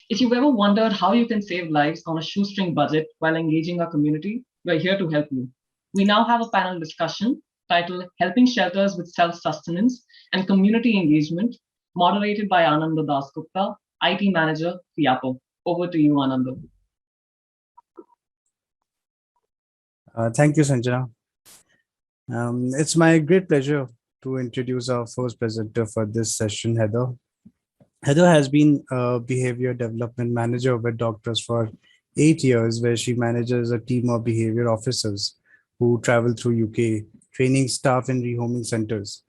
If you've ever wondered how you can save lives on a shoestring budget while engaging our community, we're here to help you. We now have a panel discussion titled Helping Shelters with Self-Sustenance and Community Engagement, moderated by Ananda Dasgupta, IT Manager, FIAPO. Over to you, Ananda. Thank you, Sanjana. It's my great pleasure to introduce our first presenter for this session, Heather. Heather has been a behavior development manager with Doctors for 8 years, where she manages a team of behavior officers who travel through UK, training staff in rehoming centers.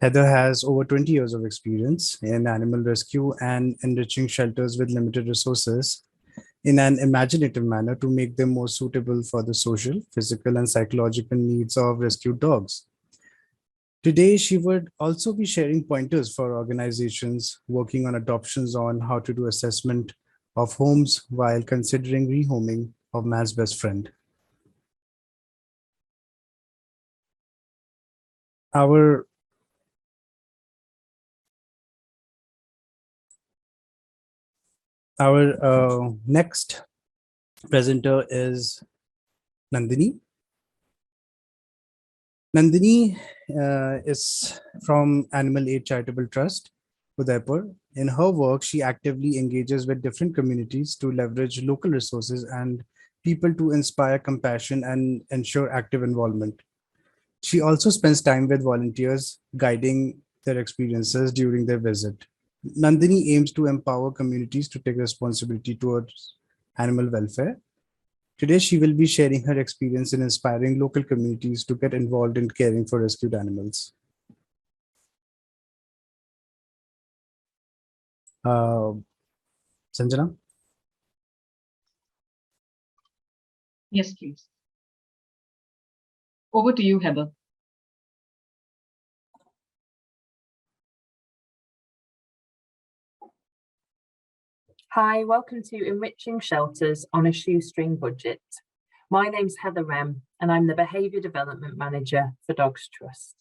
Heather has over 20 years of experience in animal rescue and enriching shelters with limited resources in an imaginative manner to make them more suitable for the social, physical, and psychological needs of rescued dogs. Today, she would also be sharing pointers for organizations working on adoptions on how to do assessment of homes while considering rehoming of man's best friend. Our next presenter is Nandini. Nandini is from Animal Aid Charitable Trust, Udaipur. In her work, she actively engages with different communities to leverage local resources and people to inspire compassion and ensure active involvement. She also spends time with volunteers, guiding their experiences during their visit. Nandini aims to empower communities to take responsibility towards animal welfare. Today, she will be sharing her experience in inspiring local communities to get involved in caring for rescued animals. Sanjana? Yes, please. Over to you, Heather. Hi, welcome to Enriching Shelters on a Shoestring Budget. My name's Heather Wren, and I'm the Behaviour Development Manager for Dogs Trust.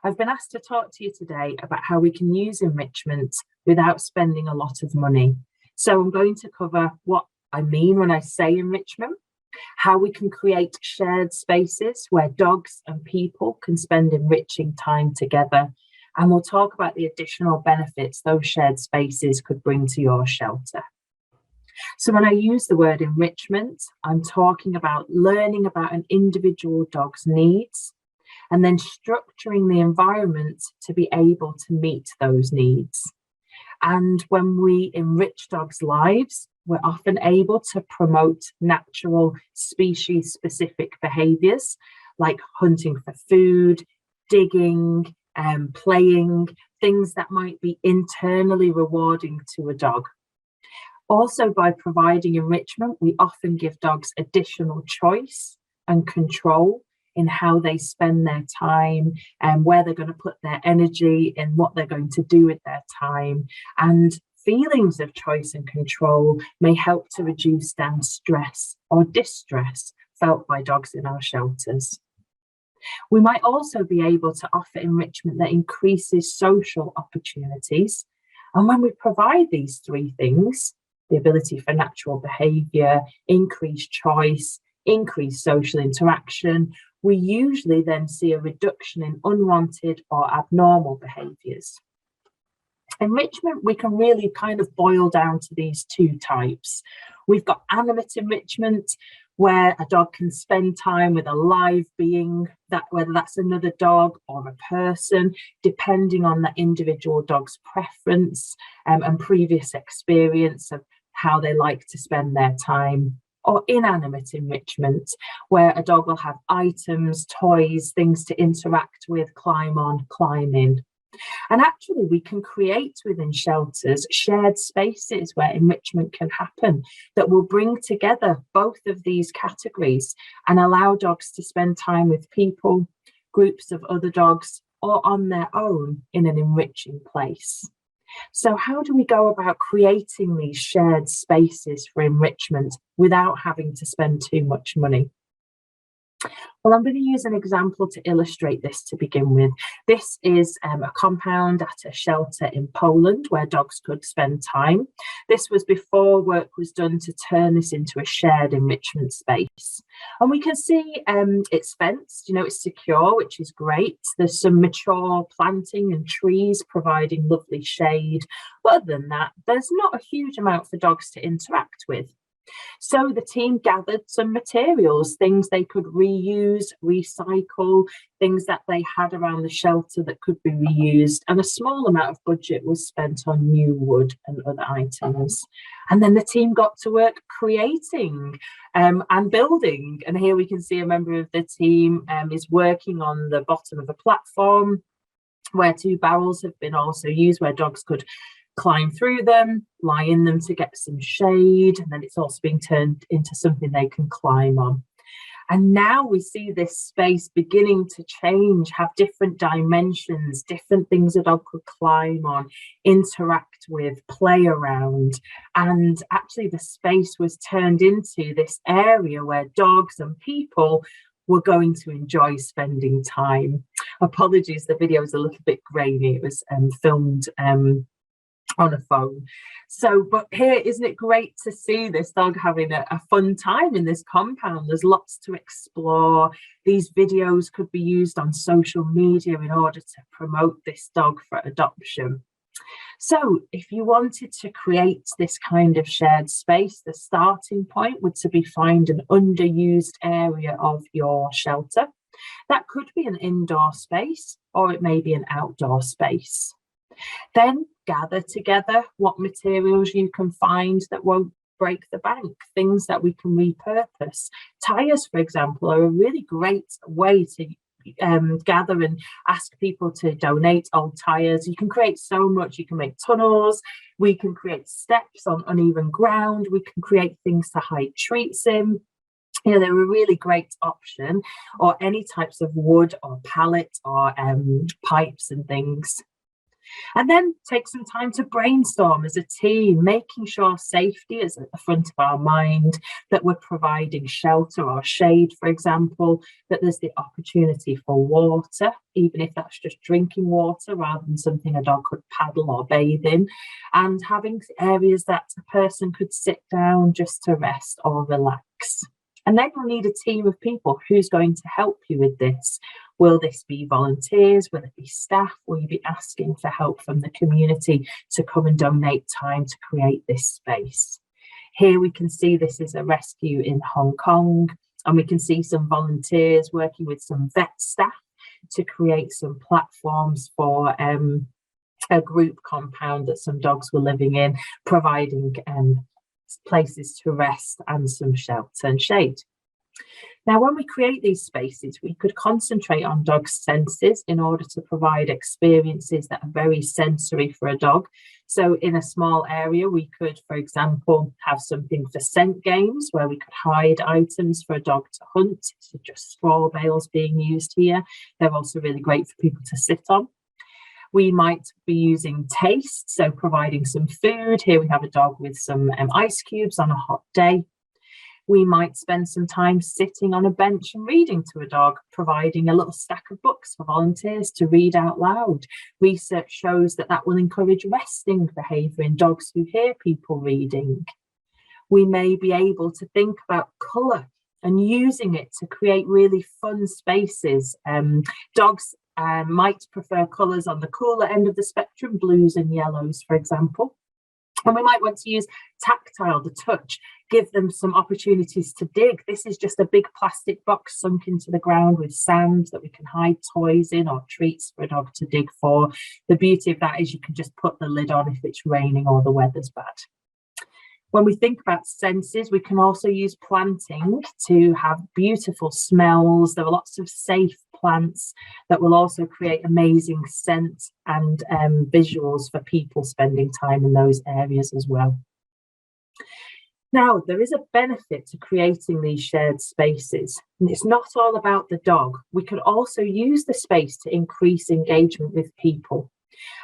I've been asked to talk to you today about how we can use enrichment without spending a lot of money. So I'm going to cover what I mean when I say enrichment, how we can create shared spaces where dogs and people can spend enriching time together, and we'll talk about the additional benefits those shared spaces could bring to your shelter. So when I use the word enrichment, I'm talking about learning about an individual dog's needs and then structuring the environment to be able to meet those needs. And when we enrich dogs' lives, we're often able to promote natural species-specific behaviours like hunting for food, digging, playing, things that might be internally rewarding to a dog. Also, by providing enrichment, we often give dogs additional choice and control in how they spend their time and where they're going to put their energy and what they're going to do with their time. And feelings of choice and control may help to reduce down stress or distress felt by dogs in our shelters. We might also be able to offer enrichment that increases social opportunities. And when we provide these three things, the ability for natural behaviour, increased choice, increased social interaction, we usually then see a reduction in unwanted or abnormal behaviours. Enrichment, we can really kind of boil down to these two types. We've got animate enrichment, where a dog can spend time with a live being, whether that's another dog or a person, depending on the individual dog's preference and previous experience of how they like to spend their time. Or inanimate enrichment, where a dog will have items, toys, things to interact with, climb on, climb in. And actually, we can create within shelters shared spaces where enrichment can happen that will bring together both of these categories and allow dogs to spend time with people, groups of other dogs, or on their own in an enriching place. So how do we go about creating these shared spaces for enrichment without having to spend too much money? Well, I'm going to use an example to illustrate this to begin with. This is a compound at a shelter in Poland where dogs could spend time. This was before work was done to turn this into a shared enrichment space. And we can see it's fenced, it's secure, which is great. There's some mature planting and trees providing lovely shade. But other than that, there's not a huge amount for dogs to interact with. So the team gathered some materials, things they could reuse, recycle, things that they had around the shelter that could be reused, and a small amount of budget was spent on new wood and other items. And then the team got to work creating and building. And here we can see a member of the team is working on the bottom of a platform where 2 barrels have been also used, where dogs could climb through them, lie in them to get some shade, and then it's also being turned into something they can climb on. And now we see this space beginning to change, have different dimensions, different things a dog could climb on, interact with, play around. And actually the space was turned into this area where dogs and people were going to enjoy spending time. Apologies, the video is a little bit grainy. It was filmed on a phone. But here, isn't it great to see this dog having a fun time in this compound? There's lots to explore. These videos could be used on social media in order to promote this dog for adoption. So if you wanted to create this kind of shared space, the starting point would to be find an underused area of your shelter. That could be an indoor space, or it may be an outdoor space. Then gather together what materials you can find that won't break the bank, things that we can repurpose. Tires, for example, are a really great way to gather and ask people to donate old tires. You can create so much. You can make tunnels, we can create steps on uneven ground, we can create things to hide treats in. They're a really great option, or any types of wood or pallet or pipes and things. And then take some time to brainstorm as a team, making sure safety is at the front of our mind, that we're providing shelter or shade, for example, that there's the opportunity for water, even if that's just drinking water rather than something a dog could paddle or bathe in, and having areas that a person could sit down just to rest or relax. And then you'll need a team of people who's going to help you with this. Will this be volunteers? Will it be staff? Will you be asking for help from the community to come and donate time to create this space? Here we can see this is a rescue in Hong Kong, and we can see some volunteers working with some vet staff to create some platforms for a group compound that some dogs were living in, providing places to rest and some shelter and shade. Now, when we create these spaces, we could concentrate on dogs' senses in order to provide experiences that are very sensory for a dog. So in a small area, we could, for example, have something for scent games where we could hide items for a dog to hunt. So just straw bales being used here. They're also really great for people to sit on. We might be using taste, so providing some food. Here we have a dog with some ice cubes on a hot day. We might spend some time sitting on a bench and reading to a dog, providing a little stack of books for volunteers to read out loud. Research shows that that will encourage resting behaviour in dogs who hear people reading. We may be able to think about colour and using it to create really fun spaces. Dogs might prefer colours on the cooler end of the spectrum, blues and yellows, for example. And we might want to use tactile, the touch, give them some opportunities to dig. This is just a big plastic box sunk into the ground with sand that we can hide toys in or treats for a dog to dig for. The beauty of that is you can just put the lid on if it's raining or the weather's bad. When we think about senses, we can also use planting to have beautiful smells. There are lots of safe plants that will also create amazing scent and visuals for people spending time in those areas as well. Now, there is a benefit to creating these shared spaces, and it's not all about the dog. We could also use the space to increase engagement with people.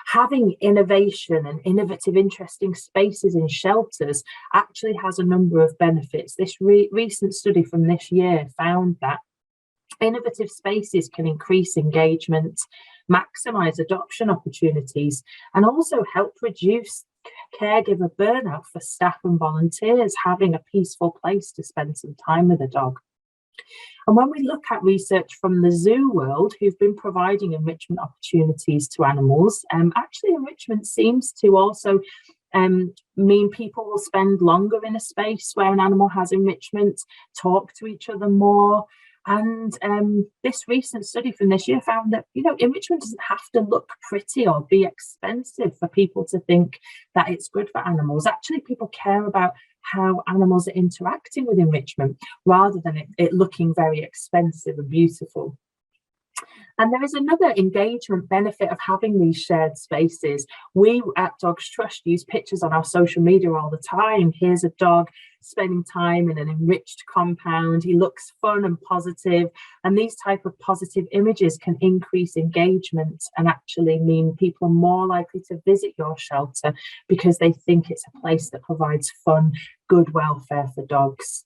Having innovation and innovative, interesting spaces in shelters actually has a number of benefits. This recent study from this year found that Innovative spaces can increase engagement, maximise adoption opportunities, and also help reduce caregiver burnout for staff and volunteers having a peaceful place to spend some time with a dog. And when we look at research from the zoo world, who've been providing enrichment opportunities to animals, actually enrichment seems to also mean people will spend longer in a space where an animal has enrichment, talk to each other more. And this recent study from this year found that, enrichment doesn't have to look pretty or be expensive for people to think that it's good for animals. Actually, people care about how animals are interacting with enrichment rather than it looking very expensive and beautiful. And there is another engagement benefit of having these shared spaces. We at Dogs Trust use pictures on our social media all the time. Here's a dog spending time in an enriched compound. He looks fun and positive. And these type of positive images can increase engagement and actually mean people are more likely to visit your shelter because they think it's a place that provides fun, good welfare for dogs.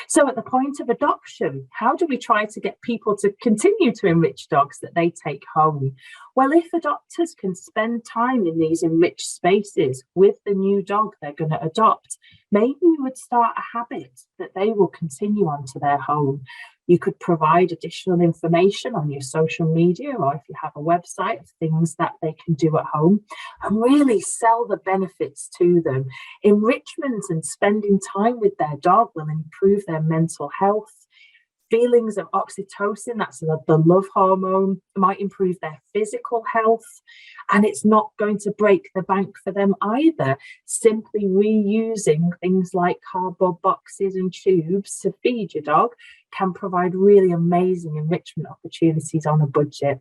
So at the point of adoption, how do we try to get people to continue to enrich dogs that they take home? Well, if adopters can spend time in these enriched spaces with the new dog they're going to adopt, maybe we would start a habit that they will continue on to their home. You could provide additional information on your social media, or if you have a website of things that they can do at home, and really sell the benefits to them. Enrichment and spending time with their dog will improve their mental health. Feelings of oxytocin, that's the love hormone, might improve their physical health, and it's not going to break the bank for them either. Simply reusing things like cardboard boxes and tubes to feed your dog can provide really amazing enrichment opportunities on a budget.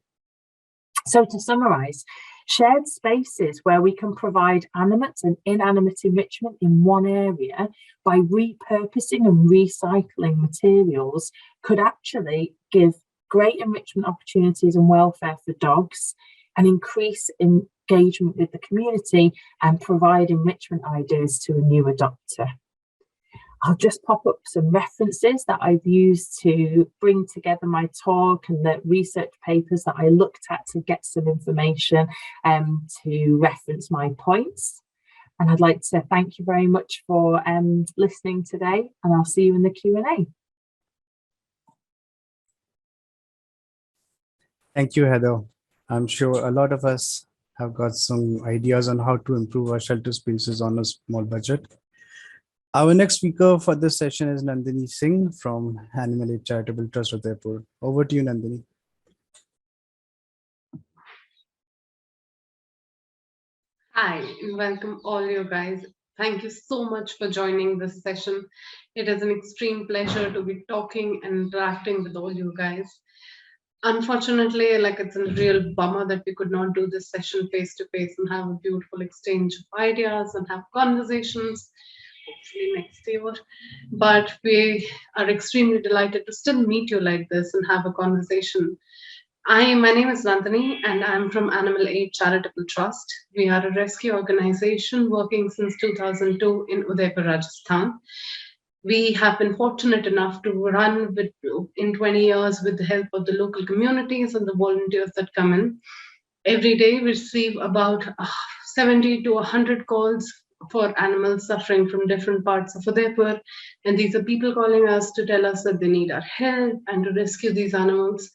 So to summarise, shared spaces where we can provide animate and inanimate enrichment in one area by repurposing and recycling materials could actually give great enrichment opportunities and welfare for dogs and increase engagement with the community and provide enrichment ideas to a new adopter. I'll just pop up some references that I've used to bring together my talk and the research papers that I looked at to get some information to reference my points. And I'd like to thank you very much for listening today, and I'll see you in the Q&A. Thank you, Heather. I'm sure a lot of us have got some ideas on how to improve our shelter spaces on a small budget. Our next speaker for this session is Nandini Singh from Animal Aid Charitable Trust, Udaipur. Over to you, Nandini. Hi, and welcome all you guys. Thank you so much for joining this session. It is an extreme pleasure to be talking and interacting with all you guys. Unfortunately, it's a real bummer that we could not do this session face to face and have a beautiful exchange of ideas and have conversations, hopefully next year. But we are extremely delighted to still meet you like this and have a conversation. My name is Nandini, and I'm from Animal Aid Charitable Trust. We are a rescue organization working since 2002 in Udaipur, Rajasthan. We have been fortunate enough to run in 20 years with the help of the local communities and the volunteers that come in. Every day we receive about 70 to 100 calls for animals suffering from different parts of Udaipur. And these are people calling us to tell us that they need our help and to rescue these animals.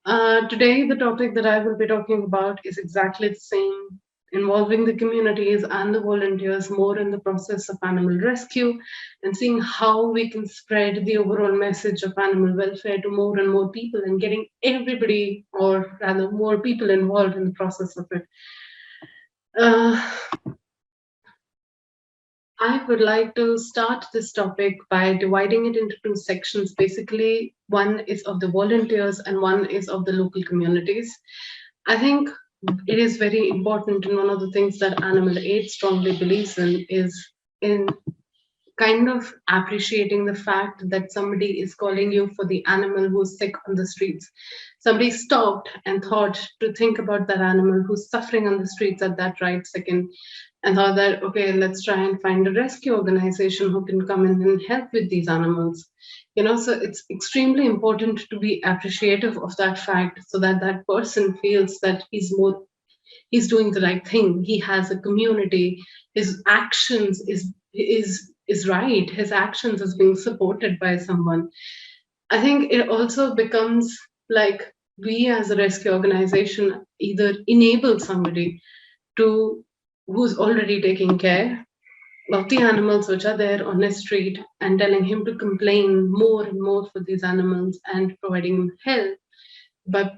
Today, the topic that I will be talking about is exactly the same, involving the communities and the volunteers more in the process of animal rescue and seeing how we can spread the overall message of animal welfare to more and more people and getting everybody, or rather more people, involved in the process of it. I would like to start this topic by dividing it into two sections. Basically, one is of the volunteers and one is of the local communities. I think it is very important, and one of the things that Animal Aid strongly believes in is in kind of appreciating the fact that somebody is calling you for the animal who's sick on the streets. Somebody stopped and thought to think about that animal who's suffering on the streets at that right second. and thought that, okay, let's try and find a rescue organization who can come in and help with these animals. So it's extremely important to be appreciative of that fact, so that that person feels that he's doing the right thing. He has a community. His actions is right. His actions is being supported by someone. I think it also becomes like we as a rescue organization either enable somebody to who's already taking care of the animals which are there on the street and telling him to complain more and more for these animals and providing him help by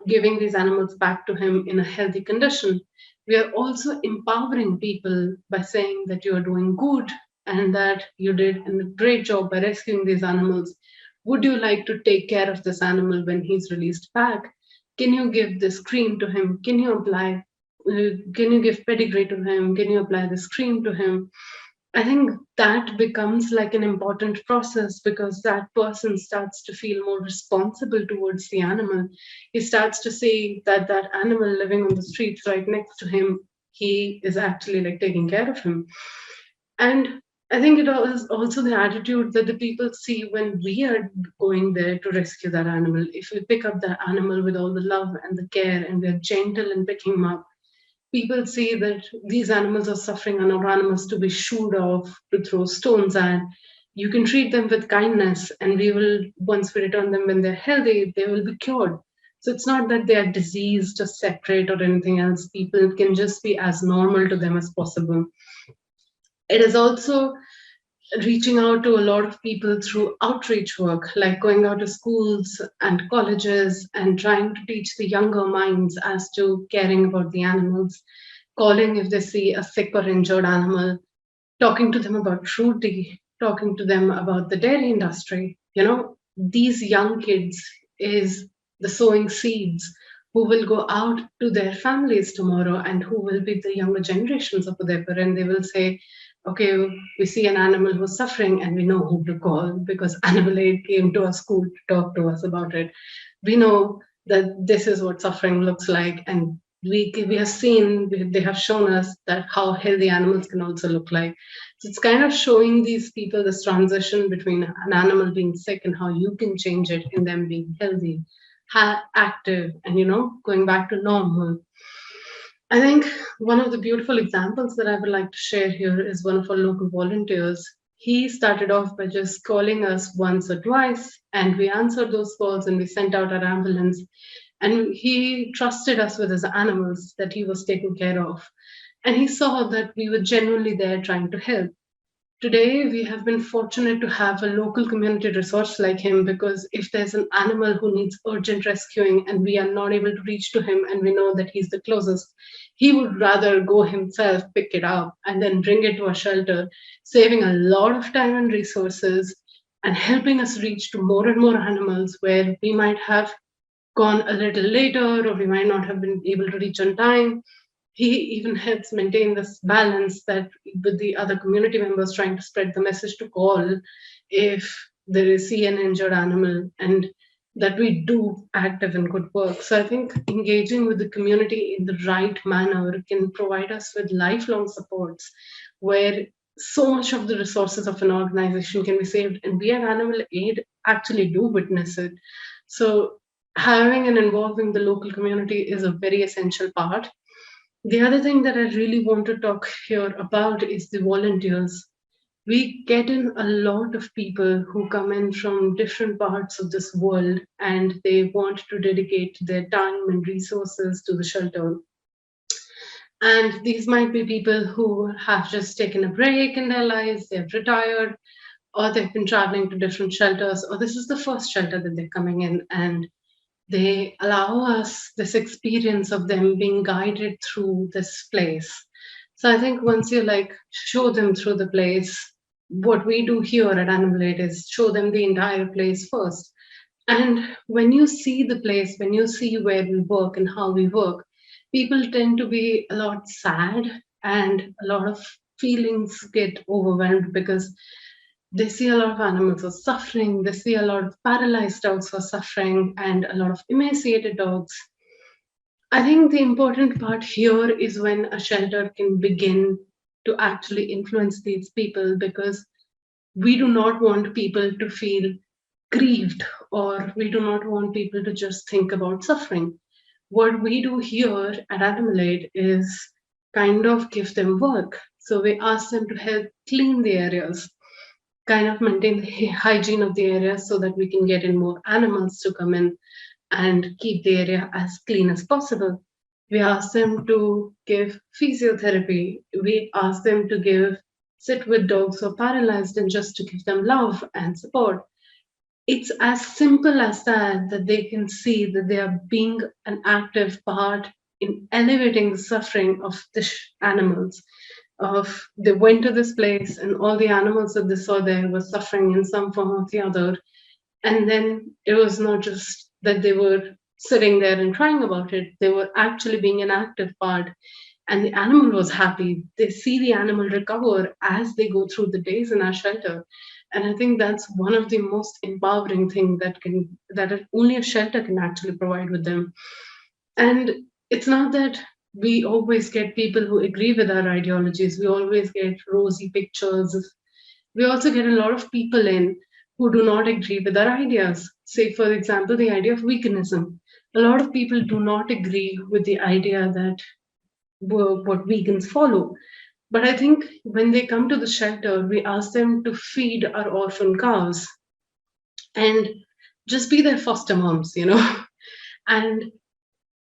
giving these animals back to him in a healthy condition. We are also empowering people by saying that you are doing good and that you did a great job by rescuing these animals. Would you like to take care of this animal when he's released back? Can you give this cream to him? Can you give pedigree to him? Can you apply this cream to him? I think that becomes like an important process, because that person starts to feel more responsible towards the animal. He starts to see that that animal living on the streets right next to him, he is actually like taking care of him. And I think it is also the attitude that the people see when we are going there to rescue that animal. If we pick up that animal with all the love and the care and we're gentle in picking him up, people see that these animals are suffering and are animals to be shooed off, to throw stones at. You can treat them with kindness, and we will, once we return them when they're healthy, they will be cured. So it's not that they are diseased or separate or anything else. People can just be as normal to them as possible. It is also reaching out to a lot of people through outreach work, like going out to schools and colleges and trying to teach the younger minds as to caring about the animals, calling if they see a sick or injured animal, talking to them about cruelty, talking to them about the dairy industry. These young kids is the sowing seeds who will go out to their families tomorrow and who will be the younger generations of their parents. They will say, okay, we see an animal who's suffering and we know who to call because Animal Aid came to our school to talk to us about it. We know that this is what suffering looks like, and we have seen, they have shown us that how healthy animals can also look like. So it's kind of showing these people this transition between an animal being sick and how you can change it in them being healthy, active, and going back to normal. I think one of the beautiful examples that I would like to share here is one of our local volunteers. He started off by just calling us once or twice, and we answered those calls and we sent out our ambulance. And he trusted us with his animals that he was taking care of. And he saw that we were genuinely there trying to help. Today, we have been fortunate to have a local community resource like him, because if there's an animal who needs urgent rescuing and we are not able to reach to him and we know that he's the closest, he would rather go himself, pick it up, and then bring it to a shelter, saving a lot of time and resources and helping us reach to more and more animals where we might have gone a little later or we might not have been able to reach on time. He even helps maintain this balance that with the other community members trying to spread the message to call if there is see an injured animal, and that we do active and good work. So I think engaging with the community in the right manner can provide us with lifelong supports where so much of the resources of an organization can be saved, and we at Animal Aid actually do witness it. So having and involving the local community is a very essential part. The other thing that I really want to talk here about is the volunteers. We get in a lot of people who come in from different parts of this world and they want to dedicate their time and resources to the shelter. And these might be people who have just taken a break in their lives, they've retired, or they've been traveling to different shelters, or this is the first shelter that they're coming in, and they allow us this experience of them being guided through this place. So I think once you show them through the place, what we do here at Animal Aid is show them the entire place first. And when you see the place, when you see where we work and how we work, people tend to be a lot sad and a lot of feelings get overwhelmed because they see a lot of animals are suffering, they see a lot of paralyzed dogs are suffering, and a lot of emaciated dogs. I think the important part here is when a shelter can begin to actually influence these people, because we do not want people to feel grieved, or we do not want people to just think about suffering. What we do here at Animalade is kind of give them work. So we ask them to help clean the areas, kind of maintain the hygiene of the area so that we can get in more animals to come in and keep the area as clean as possible. We ask them to give physiotherapy. We ask them to sit with dogs who are paralyzed and just to give them love and support. It's as simple as that, that they can see that they are being an active part in elevating the suffering of the animals. Of they went to this place and all the animals that they saw there were suffering in some form or the other, and then it was not just that they were sitting there and crying about it, they were actually being an active part. And the animal was happy. They see the animal recover as they go through the days in our shelter. And I think that's one of the most empowering thing that only a shelter can actually provide with them. And it's not that we always get people who agree with our ideologies. We always get rosy pictures. We also get a lot of people in who do not agree with our ideas. Say, for example, the idea of veganism. A lot of people do not agree with the idea that what vegans follow. But I think when they come to the shelter, we ask them to feed our orphan cows and just be their foster moms. And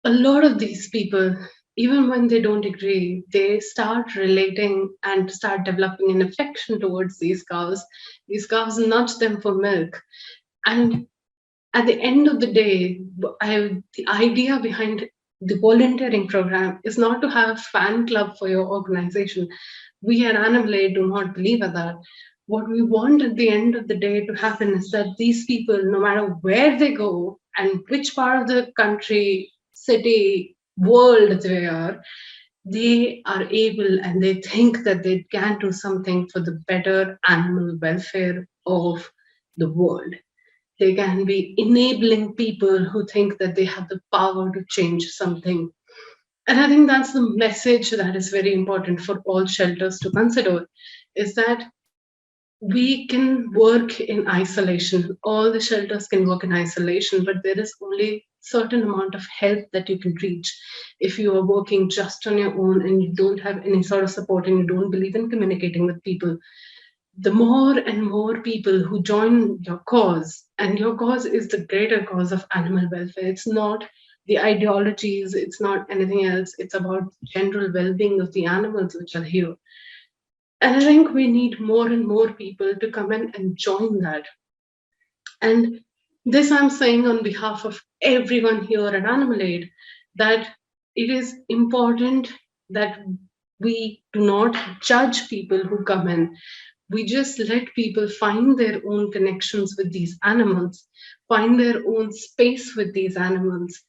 a lot of these people, even when they don't agree, they start relating and start developing an affection towards these cows. These cows nudge them for milk. And at the end of the day, the idea behind the volunteering program is not to have fan club for your organization. We at Animalade do not believe in that. What we want at the end of the day to happen is that these people, no matter where they go and which part of the country, city, world they are able and they think that they can do something for the better animal welfare of the world. They can be enabling people who think that they have the power to change something. And I think that's the message that is very important for all shelters to consider, is that we can work in isolation. All the shelters can work in isolation, but there is only certain amount of help that you can reach. If you are working just on your own and you don't have any sort of support and you don't believe in communicating with people, the more and more people who join your cause, and your cause is the greater cause of animal welfare. It's not the ideologies, it's not anything else. It's about general well-being of the animals which are here. And I think we need more and more people to come in and join that. And this I'm saying on behalf of everyone here at Animal Aid, that it is important that we do not judge people who come in. We just let people find their own connections with these animals, find their own space with these animals,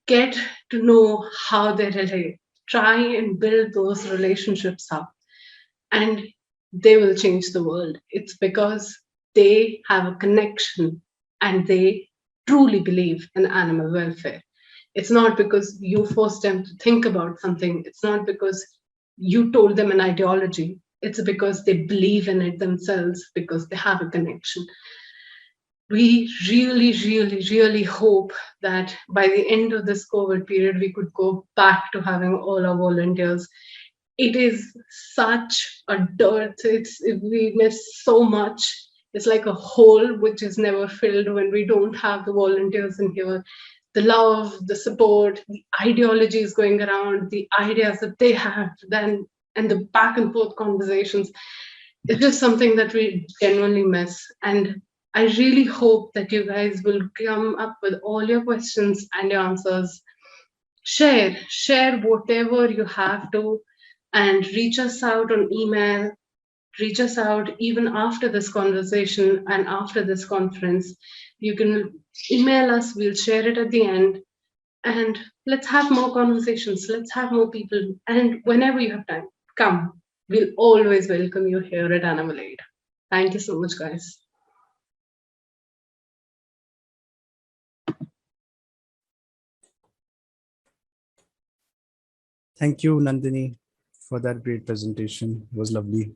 get to know how they relate, try and build those relationships up, and they will change the world. It's because they have a connection and they truly believe in animal welfare. It's not because you forced them to think about something, it's not because you told them an ideology. It's because they believe in it themselves, because they have a connection. We really, really, really hope that by the end of this COVID period, we could go back to having all our volunteers. It is such a dearth. We miss so much. It's like a hole which is never filled when we don't have the volunteers in here. The love, the support, the ideologies going around, the ideas that they have, then and the back and forth conversations. It's just something that we genuinely miss. And I really hope that you guys will come up with all your questions and your answers. Share whatever you have to, and reach us out on email, reach us out even after this conversation and after this conference. You can email us, we'll share it at the end. And let's have more conversations, let's have more people. And whenever you have time, come. We'll always welcome you here at Animal Aid. Thank you so much, guys. Thank you, Nandini, for that great presentation. It was lovely.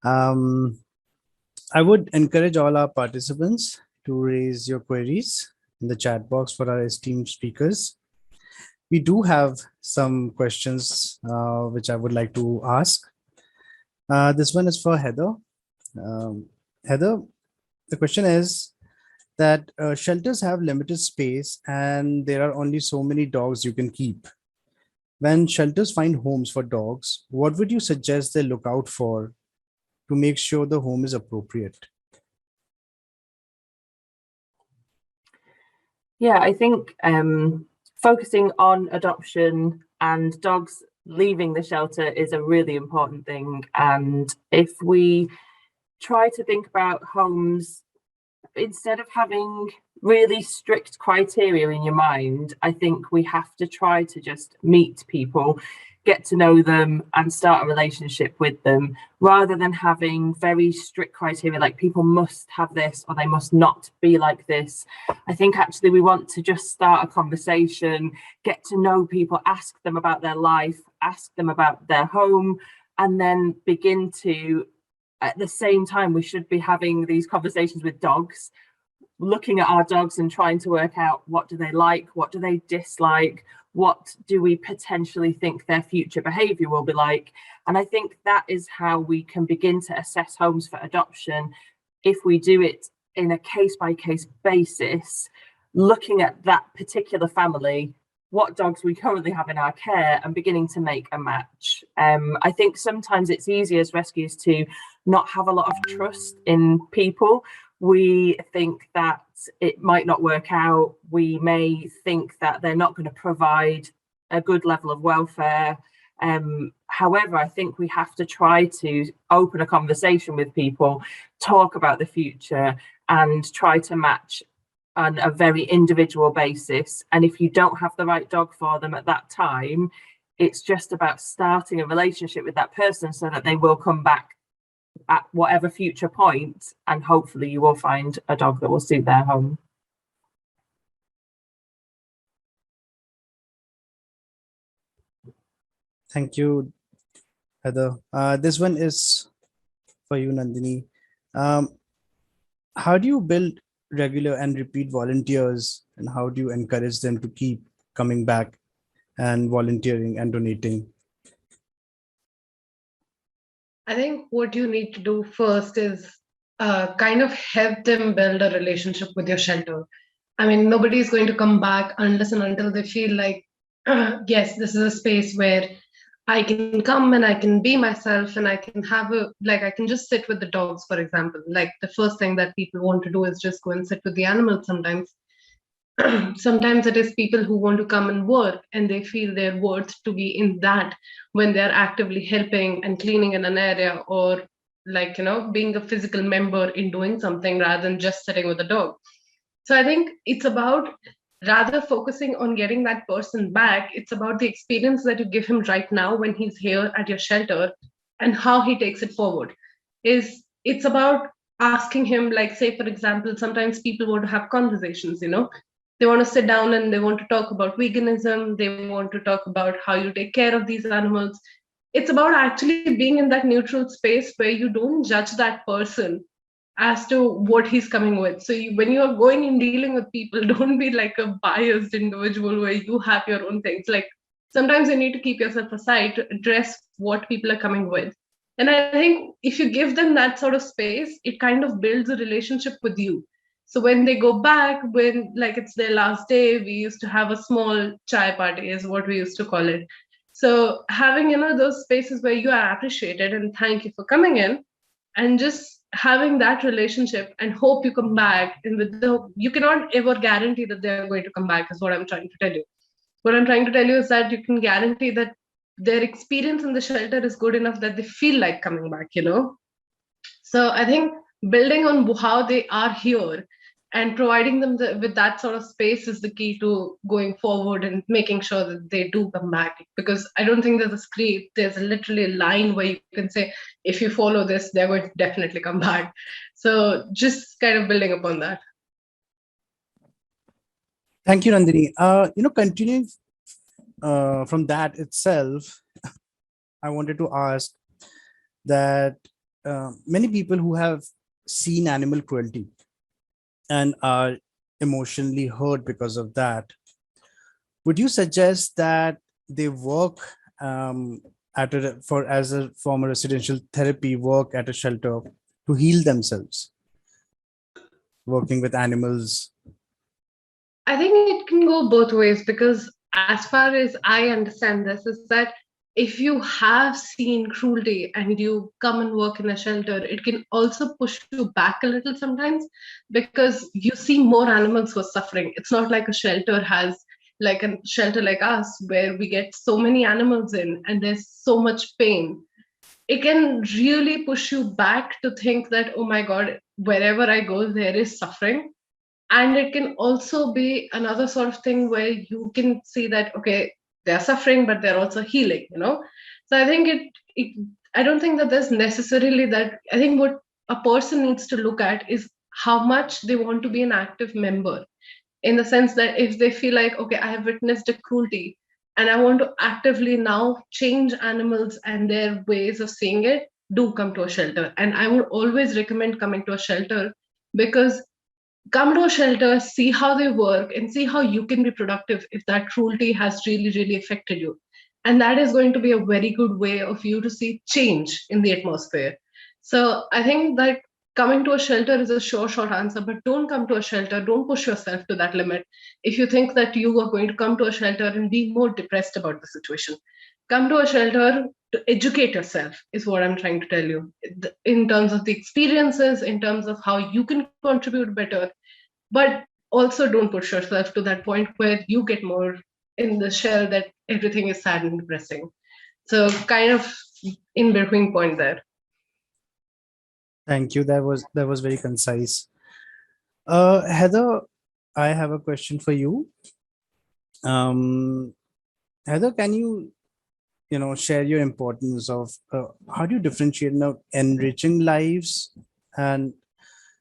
Um, I would encourage all our participants to raise your queries in the chat box for our esteemed speakers. We do have some questions which I would like to ask. This one is for Heather. Heather, the question is that shelters have limited space and there are only so many dogs you can keep. When shelters find homes for dogs, what would you suggest they look out for to make sure the home is appropriate? Yeah, I think focusing on adoption and dogs leaving the shelter is a really important thing. And if we try to think about homes, instead of having really strict criteria in your mind, I think we have to try to just meet people, get to know them and start a relationship with them, rather than having very strict criteria like people must have this or they must not be like this. I think actually we want to just start a conversation, get to know people, ask them about their life, ask them about their home, and then begin to, at the same time, we should be having these conversations with dogs, looking at our dogs and trying to work out what do they like, what do they dislike, what do we potentially think their future behavior will be like. And I think that is how we can begin to assess homes for adoption, if we do it in a case-by-case basis, looking at that particular family, what dogs we currently have in our care, and beginning to make a match. I think sometimes it's easy as rescuers to not have a lot of trust in people. We think that it might not work out. We may think that they're not going to provide a good level of welfare. However, I think we have to try to open a conversation with people, talk about the future, and try to match on a very individual basis. And if you don't have the right dog for them at that time, it's just about starting a relationship with that person so that they will come back at whatever future point, and hopefully you will find a dog that will suit their home. Thank you, Heather. This one is for you, Nandini. How do you build regular and repeat volunteers, and how do you encourage them to keep coming back and volunteering and donating? I think what you need to do first is kind of help them build a relationship with your shelter. I mean, nobody is going to come back unless and until they feel like, yes, this is a space where I can come and I can be myself and I can have I can just sit with the dogs, for example. Like the first thing that people want to do is just go and sit with the animals sometimes. Sometimes it is people who want to come and work and they feel their worth to be in that when they're actively helping and cleaning in an area, or being a physical member in doing something rather than just sitting with a dog. So I think it's about, rather focusing on getting that person back, it's about the experience that you give him right now when he's here at your shelter and how he takes it forward. It's about asking him, like, say for example, sometimes people want to have conversations, they want to sit down and they want to talk about veganism, they want to talk about how you take care of these animals. It's about actually being in that neutral space where you don't judge that person as to what he's coming with. So when you are going and dealing with people, don't be like a biased individual where you have your own things. Like sometimes you need to keep yourself aside to address what people are coming with. And I think if you give them that sort of space, it kind of builds a relationship with you. So when they go back, when like it's their last day, we used to have a small chai party is what we used to call it. So having, those spaces where you are appreciated and thank you for coming in, and just having that relationship and hope you come back. And you cannot ever guarantee that they're going to come back is what I'm trying to tell you. What I'm trying to tell you is that you can guarantee that their experience in the shelter is good enough that they feel like coming back, So I think building on how they are here and providing them with that sort of space is the key to going forward and making sure that they do come back. Because I don't think there's a script, there's literally a line where you can say, if you follow this, they're going to definitely come back. So just kind of building upon that. Thank you, Nandini. Continuing from that itself, I wanted to ask that many people who have seen animal cruelty and are emotionally hurt because of that, would you suggest that they work at a for as a form of residential therapy, work at a shelter to heal themselves, working with animals? I think it can go both ways because, as far as I understand this, is that if you have seen cruelty and you come and work in a shelter, it can also push you back a little sometimes because you see more animals who are suffering. It's not like a shelter has like a shelter like us where we get so many animals in and there's so much pain. It can really push you back to think that, oh my God, wherever I go, there is suffering. And it can also be another sort of thing where you can see that, okay, they're suffering, but they're also healing, you know? So I think I don't think that there's necessarily that. I think what a person needs to look at is how much they want to be an active member, in the sense that if they feel like, okay, I have witnessed a cruelty and I want to actively now change animals and their ways of seeing it, do come to a shelter. And I would always recommend coming to a shelter, because come to a shelter, see how they work, and see how you can be productive if that cruelty has really, really affected you. And that is going to be a very good way of you to see change in the atmosphere. So I think that coming to a shelter is a sure, short answer, but don't come to a shelter. Don't push yourself to that limit. If you think that you are going to come to a shelter and be more depressed about the situation, come to a shelter to educate yourself, is what I'm trying to tell you, in terms of the experiences, in terms of how you can contribute better, but also don't push yourself to that point where you get more in the shell that everything is sad and depressing. So kind of in between point there. Thank you. That was very concise. Heather, I have a question for you. Heather, can you share your importance of how do you differentiate now enriching lives and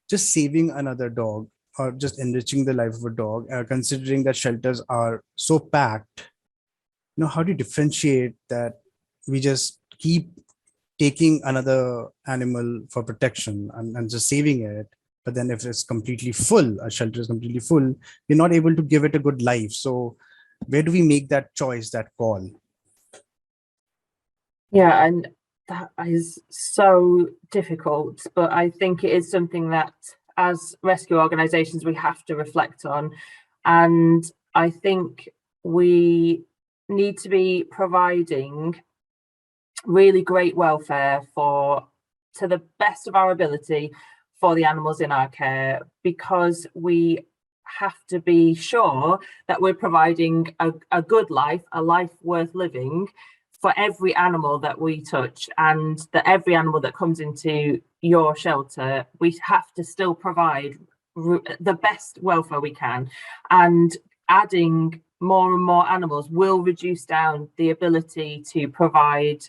just saving another dog, or just enriching the life of a dog, considering that shelters are so packed? How do you differentiate that we just keep taking another animal for protection and just saving it, but then if it's completely full, a shelter is completely full, we're not able to give it a good life? So where do we make that choice, that call? Yeah, and that is so difficult, but I think it is something that as rescue organisations we have to reflect on. And I think we need to be providing really great welfare to the best of our ability for the animals in our care, because we have to be sure that we're providing a good life, a life worth living for every animal that we touch, and that every animal that comes into your shelter, we have to still provide the best welfare we can. And adding more and more animals will reduce down the ability to provide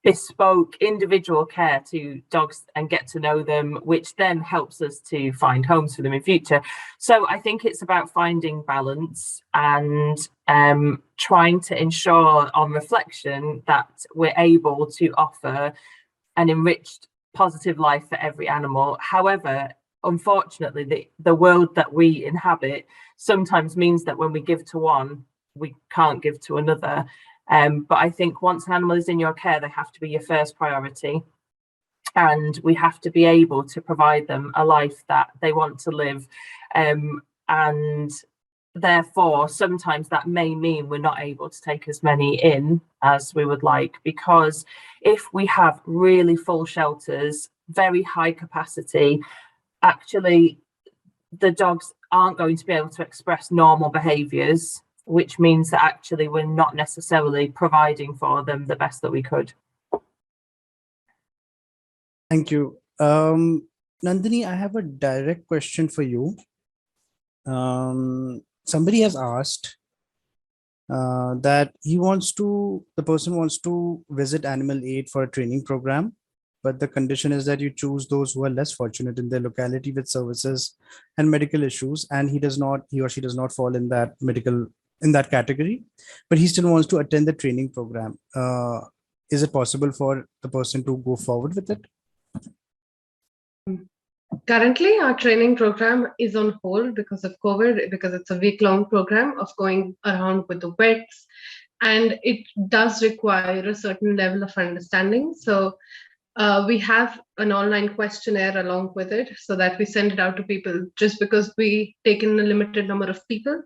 bespoke individual care to dogs and get to know them, which then helps us to find homes for them in future. So I think it's about finding balance and trying to ensure on reflection that we're able to offer an enriched positive life for every animal. However, unfortunately, the world that we inhabit sometimes means that when we give to one, we can't give to another. But I think once an animal is in your care, they have to be your first priority. And we have to be able to provide them a life that they want to live. And therefore, sometimes that may mean we're not able to take as many in as we would like, because if we have really full shelters, very high capacity, actually the dogs aren't going to be able to express normal behaviours, which means that actually we're not necessarily providing for them the best that we could. Thank you. Nandini, I have a direct question for you. Somebody has asked that the person wants to visit Animal Aid for a training program, but the condition is that you choose those who are less fortunate in their locality with services and medical issues, and he or she does not fall in that medical in that category, but he still wants to attend the training program. Is it possible for the person to go forward with it? Currently, our training program is on hold because of COVID, because it's a week-long program of going around with the vets, and it does require a certain level of understanding. So we have an online questionnaire along with it so that we send it out to people just because we take in a limited number of people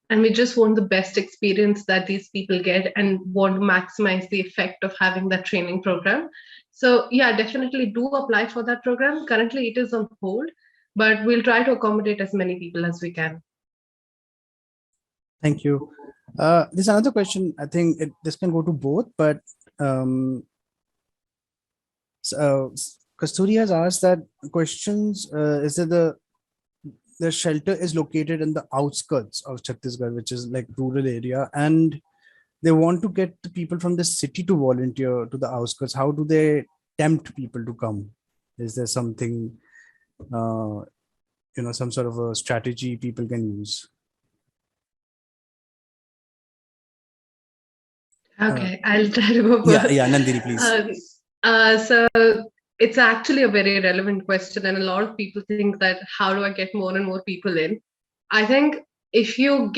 and we just want the best experience that these people get and want to maximize the effect of having that training program. So yeah, definitely do apply for that program. Currently it is on hold, but we'll try to accommodate as many people as we can. Thank you. There's another question. I think this can go to both, but Kasturi has asked that questions, is that the shelter is located in the outskirts of Chhattisgarh, which is like rural area, and they want to get the people from the city to volunteer to the outskirts. How do they tempt people to come? Is there something, some sort of a strategy people can use? Okay, I'll try to go first. Yeah, Nandini, please. So it's actually a very relevant question, and a lot of people think that how do I get more and more people in? I think if you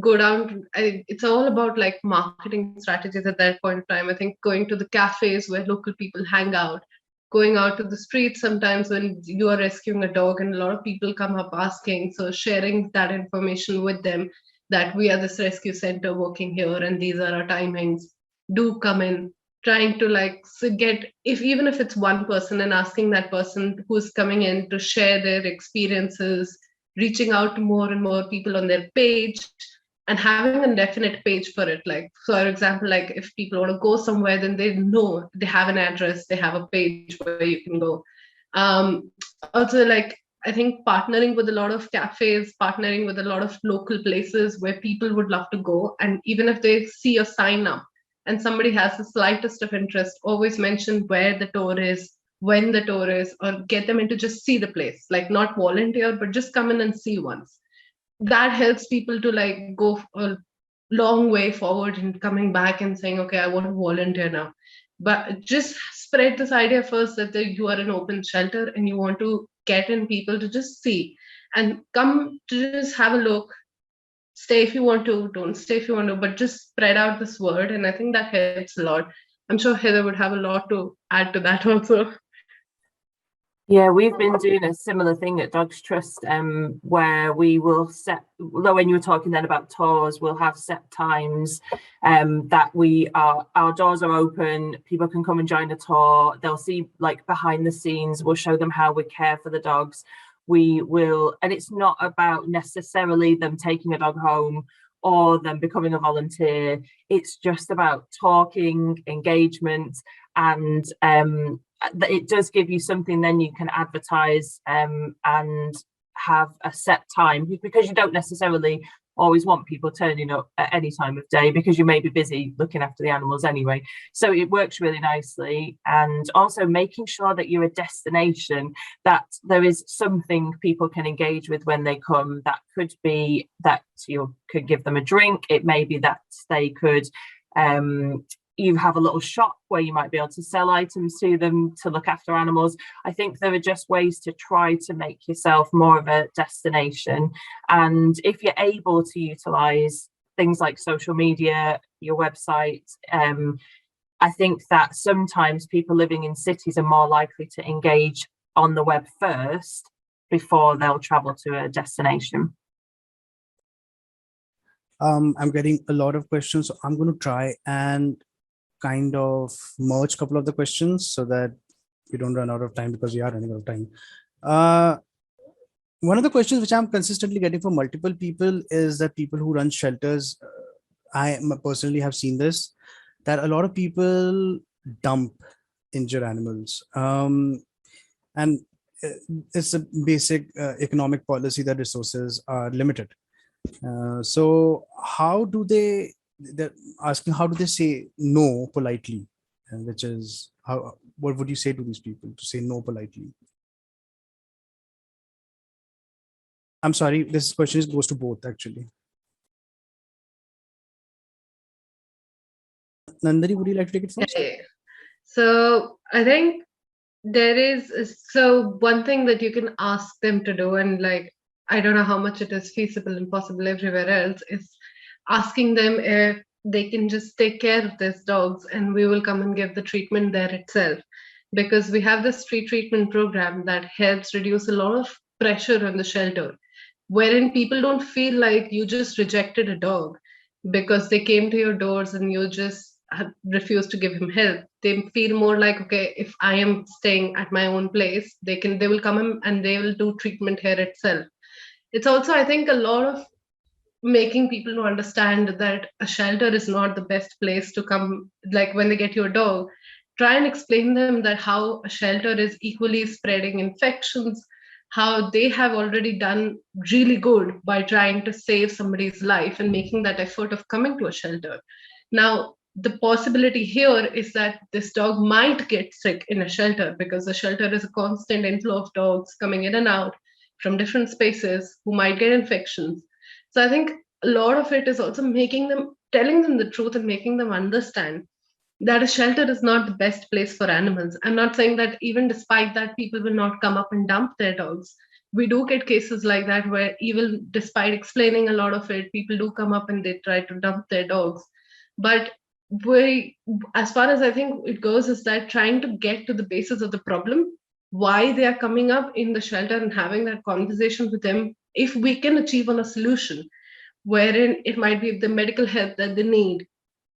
go down, it's all about like marketing strategies at that point in time. I think going to the cafes where local people hang out, going out to the streets sometimes when you are rescuing a dog, and a lot of people come up asking. So sharing that information with them that we are this rescue center working here and these are our timings. Do come in, trying to like get, if even if it's one person, and asking that person who's coming in to share their experiences, reaching out to more and more people on their page and having a definite page for it. Like, for example, like if people want to go somewhere, then they know they have an address, they have a page where you can go. Also, like, I think partnering with a lot of cafes, partnering with a lot of local places where people would love to go. And even if they see a sign up and somebody has the slightest of interest, always mention where the tour is, when the tour is, or get them in to just see the place, like not volunteer, but just come in and see once. That helps people to like go a long way forward in coming back and saying, okay, I want to volunteer now. But just spread this idea first that you are an open shelter and you want to get in people to just see and come to just have a look. Stay if you want to, don't stay if you want to, but just spread out this word. And I think that helps a lot. I'm sure Heather would have a lot to add to that also. Yeah, we've been doing a similar thing at Dogs Trust, where we will set, when you were talking then about tours, we'll have set times that our doors are open, people can come and join the tour, they'll see like behind the scenes, we'll show them how we care for the dogs. We will, and it's not about necessarily them taking a dog home or them becoming a volunteer, it's just about talking, engagement, and it does give you something then you can advertise and have a set time, because you don't necessarily always want people turning up at any time of day because you may be busy looking after the animals anyway. So it works really nicely. And also making sure that you're a destination, that there is something people can engage with when they come. That could be that you could give them a drink. It may be that they could you have a little shop where you might be able to sell items to them to look after animals. I think there are just ways to try to make yourself more of a destination. And if you're able to utilize things like social media, your website, I think that sometimes people living in cities are more likely to engage on the web first before they'll travel to a destination. I'm getting a lot of questions, so I'm going to try and kind of merge a couple of the questions so that we don't run out of time, because we are running out of time. One of the questions which I'm consistently getting from multiple people is that people who run shelters, I personally have seen this, that a lot of people dump injured animals. And it's a basic economic policy that resources are limited. So how do they're asking, how do they say no politely? Which is, what would you say to these people to say no politely? I'm sorry, this question goes to both actually. Nandini, would you like to take it first? Yeah. So I think so one thing that you can ask them to do, and like I don't know how much it is feasible and possible everywhere else, is asking them if they can just take care of these dogs and we will come and give the treatment there itself. Because we have this free treatment program that helps reduce a lot of pressure on the shelter, wherein people don't feel like you just rejected a dog because they came to your doors and you just refused to give him help. They feel more like, okay, if I am staying at my own place, they will come in and they will do treatment here itself. It's also, I think, a lot of making people to understand that a shelter is not the best place to come. Like when they get your dog, try and explain them that how a shelter is equally spreading infections, how they have already done really good by trying to save somebody's life and making that effort of coming to a shelter. Now the possibility here is that this dog might get sick in a shelter, because the shelter is a constant inflow of dogs coming in and out from different spaces who might get infections. So I think a lot of it is also telling them the truth and making them understand that a shelter is not the best place for animals. I'm not saying that even despite that, people will not come up and dump their dogs. We do get cases like that where even despite explaining a lot of it, people do come up and they try to dump their dogs. But as far as I think it goes, is that trying to get to the basis of the problem, why they are coming up in the shelter, and having that conversation with them, if we can achieve on a solution, wherein it might be the medical help that they need,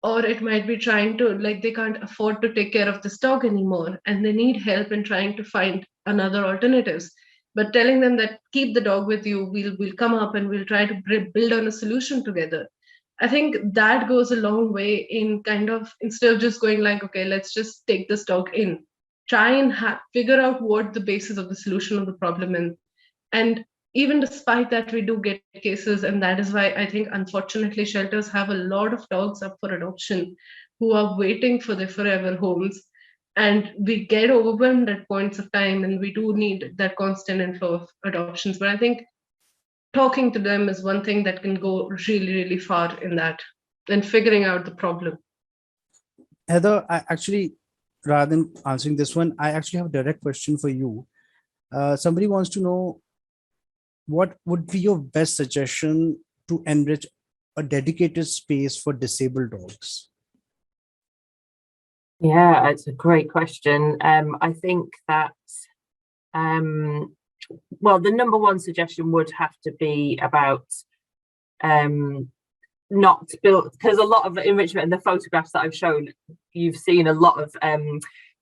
or it might be trying to, like, they can't afford to take care of this dog anymore and they need help in trying to find another alternatives, but telling them that keep the dog with you, we'll come up and we'll try to build on a solution together. I think that goes a long way in kind of, instead of just going like, okay, let's just take this dog in, try and figure out what the basis of the solution of the problem is. And even despite that, we do get cases, and that is why I think unfortunately shelters have a lot of dogs up for adoption who are waiting for their forever homes. And we get overwhelmed at points of time, and we do need that constant inflow of adoptions. But I think talking to them is one thing that can go really, really far in that, and figuring out the problem. Heather, I actually, rather than answering this one, I actually have a direct question for you. Somebody wants to know, what would be your best suggestion to enrich a dedicated space for disabled dogs? Yeah, it's a great question. I think that, well, the number one suggestion would have to be about not built, because a lot of enrichment in the photographs that I've shown, you've seen a lot of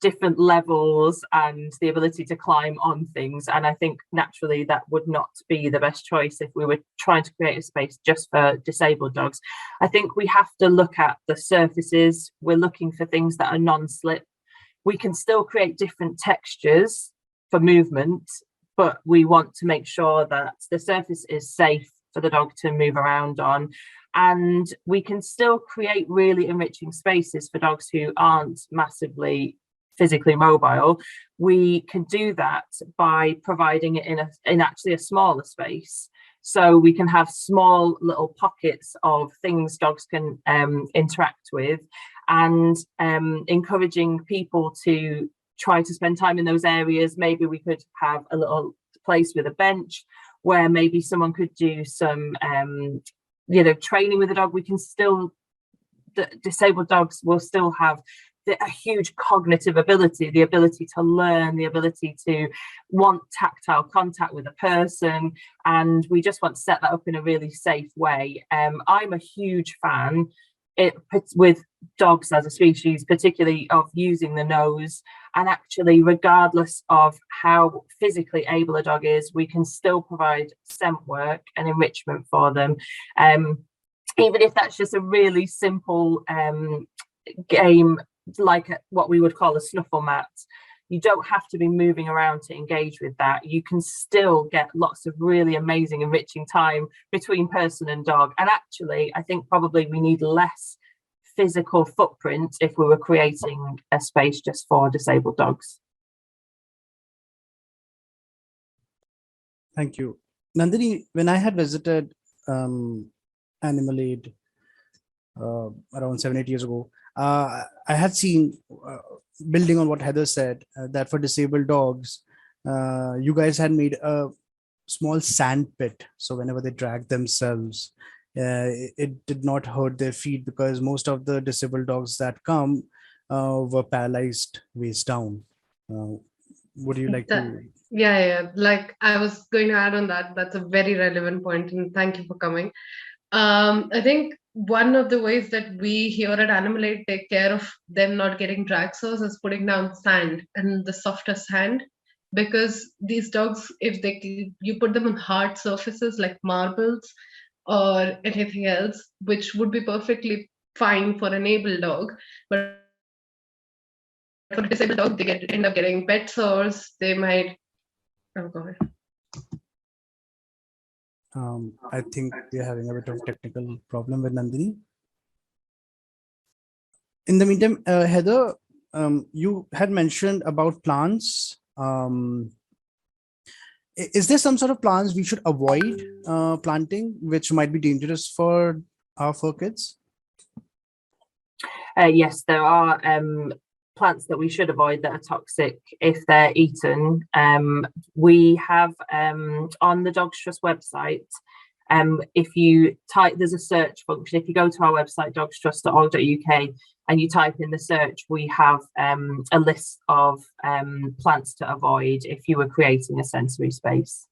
different levels and the ability to climb on things, and I think naturally that would not be the best choice if we were trying to create a space just for disabled dogs. I think we have to look at the surfaces. We're looking for things that are non-slip. We can still create different textures for movement, but we want to make sure that the surface is safe for the dog to move around on. And we can still create really enriching spaces for dogs who aren't massively physically mobile. We can do that by providing it in actually a smaller space. So we can have small little pockets of things dogs can interact with, and encouraging people to try to spend time in those areas. Maybe we could have a little place with a bench where maybe someone could do some training with the dog. We can still, the disabled dogs will still have a huge cognitive ability, the ability to learn, the ability to want tactile contact with a person, and we just want to set that up in a really safe way. I'm a huge fan with dogs as a species, particularly of using the nose, and actually regardless of how physically able a dog is, we can still provide scent work and enrichment for them, even if that's just a really simple game like what we would call a snuffle mat. You don't have to be moving around to engage with that. You can still get lots of really amazing enriching time between person and dog. And actually, I think probably we need less physical footprint if we were creating a space just for disabled dogs. Thank you. Nandini, when I had visited Animal Aid around 7-8 years ago, I had seen, building on what Heather said, that for disabled dogs, you guys had made a small sand pit. So whenever they drag themselves, it did not hurt their feet, because most of the disabled dogs that come were paralyzed waist down. Would you like to? Yeah. Like I was going to add on that. That's a very relevant point, and thank you for coming. I think one of the ways that we here at Animal Aid take care of them not getting drag sores is putting down sand, and the softer sand, because these dogs, if you put them on hard surfaces like marbles or anything else, which would be perfectly fine for an able dog, but for a disabled dog, they end up getting pet sores. They might, oh god. I think we're having a bit of technical problem with Nandini. In the meantime, Heather, you had mentioned about plants. Is there some sort of plants we should avoid planting, which might be dangerous for our fur kids? Yes, there are plants that we should avoid that are toxic if they're eaten. We have on the Dogs Trust website, if you type, there's a search function. If you go to our website, dogstrust.org.uk, and you type in the search, we have a list of plants to avoid if you were creating a sensory space.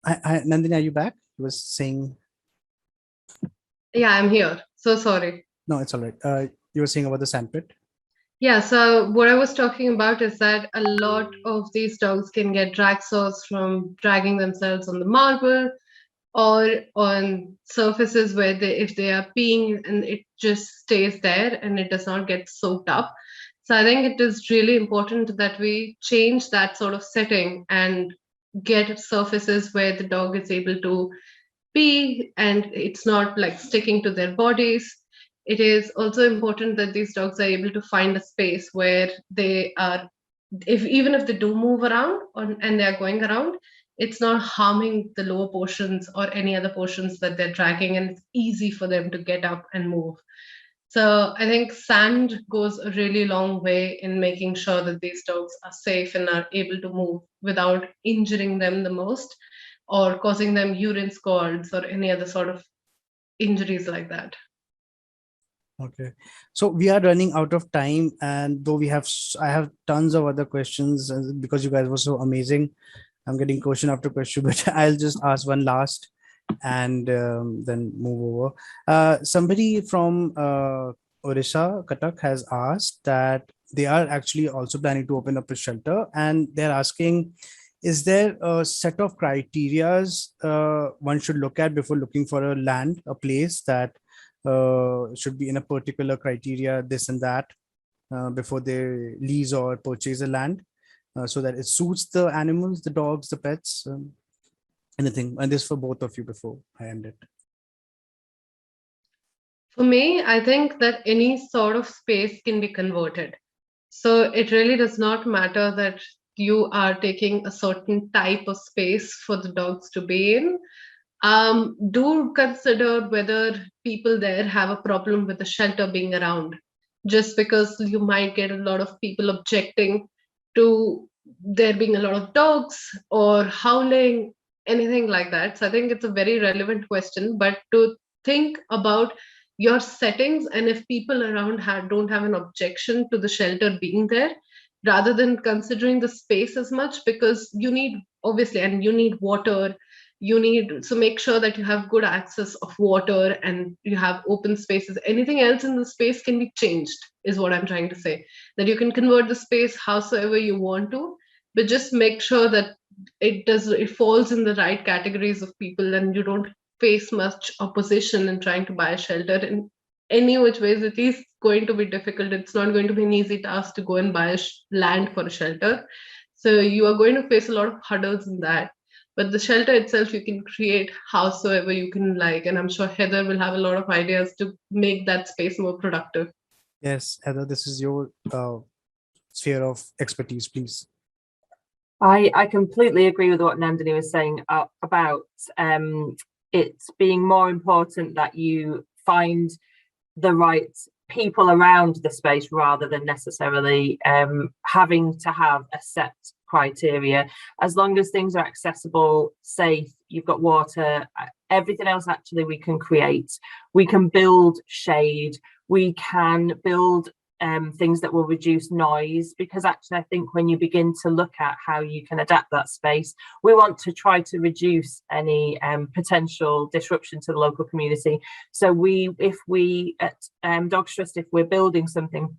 Nandini, are you back? You was saying. Yeah, I'm here. So sorry. No, it's all right. You were saying about the sandpit. Yeah, so what I was talking about is that a lot of these dogs can get drag sores from dragging themselves on the marble or on surfaces where if they are peeing and it just stays there and it does not get soaked up. So I think it is really important that we change that sort of setting and get surfaces where the dog is able to pee and it's not like sticking to their bodies. It is also important that these dogs are able to find a space where they are, even if they do move around and they are going around, it's not harming the lower portions or any other portions that they're dragging, and it's easy for them to get up and move. So I think sand goes a really long way in making sure that these dogs are safe and are able to move without injuring them the most or causing them urine scalds or any other sort of injuries like that. Okay, so we are running out of time, and though I have tons of other questions because you guys were so amazing. I'm getting question after question, but I'll just ask one last and then move over. Somebody from Odisha, Katak, has asked that they are actually also planning to open up a shelter, and they're asking, is there a set of criterias one should look at before looking for a place that should be in a particular criteria, this and that, before they lease or purchase a land, so that it suits the animals, the dogs, the pets, anything. And this for both of you before I end it. For me, I think that any sort of space can be converted. So it really does not matter that you are taking a certain type of space for the dogs to be in. Do consider whether people there have a problem with the shelter being around, just because you might get a lot of people objecting to there being a lot of dogs or howling, anything like that. So I think it's a very relevant question, but to think about your settings and if people around don't have an objection to the shelter being there, rather than considering the space as much, because you need, obviously, and you need water, you need, so make sure that you have good access of water and you have open spaces. Anything else in the space can be changed, is what I'm trying to say, that you can convert the space howsoever you want to, but just make sure that it falls in the right categories of people and you don't face much opposition in trying to buy a shelter. In any which ways, it is going to be difficult. It's not going to be an easy task to go and buy land for a shelter. So you are going to face a lot of hurdles in that. But the shelter itself, you can create howsoever you can like. And I'm sure Heather will have a lot of ideas to make that space more productive. Yes, Heather, this is your sphere of expertise, please. I completely agree with what Nandini was saying about it's being more important that you find the right people around the space rather than necessarily having to have a set criteria. As long as things are accessible, safe, you've got water, everything else actually we can create. We can build shade, we can build things that will reduce noise, because actually I think when you begin to look at how you can adapt that space, we want to try to reduce any potential disruption to the local community. So if we at Dogs Trust, if we're building something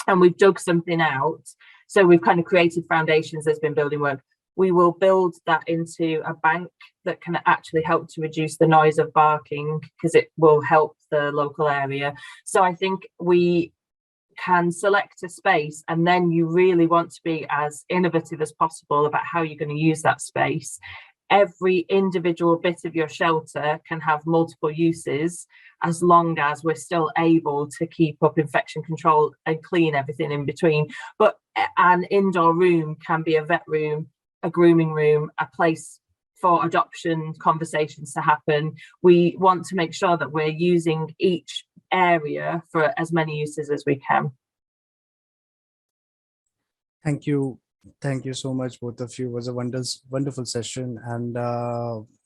and we've dug something out, so we've kind of created foundations, there's been building work, we will build that into a bank that can actually help to reduce the noise of barking, because it will help the local area. So I think we can select a space, and then you really want to be as innovative as possible about how you're going to use that space. Every individual bit of your shelter can have multiple uses, as long as we're still able to keep up infection control and clean everything in between. But an indoor room can be a vet room, a grooming room, a place for adoption conversations to happen. We want to make sure that we're using each area for as many uses as we can. Thank you so much, both of you. It was a wonderful session. And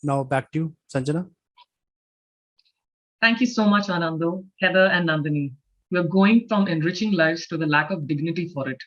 now back to you, Sanjana. Thank you so much, Anando, Heather, and Nandini. We're going from enriching lives to the lack of dignity for it.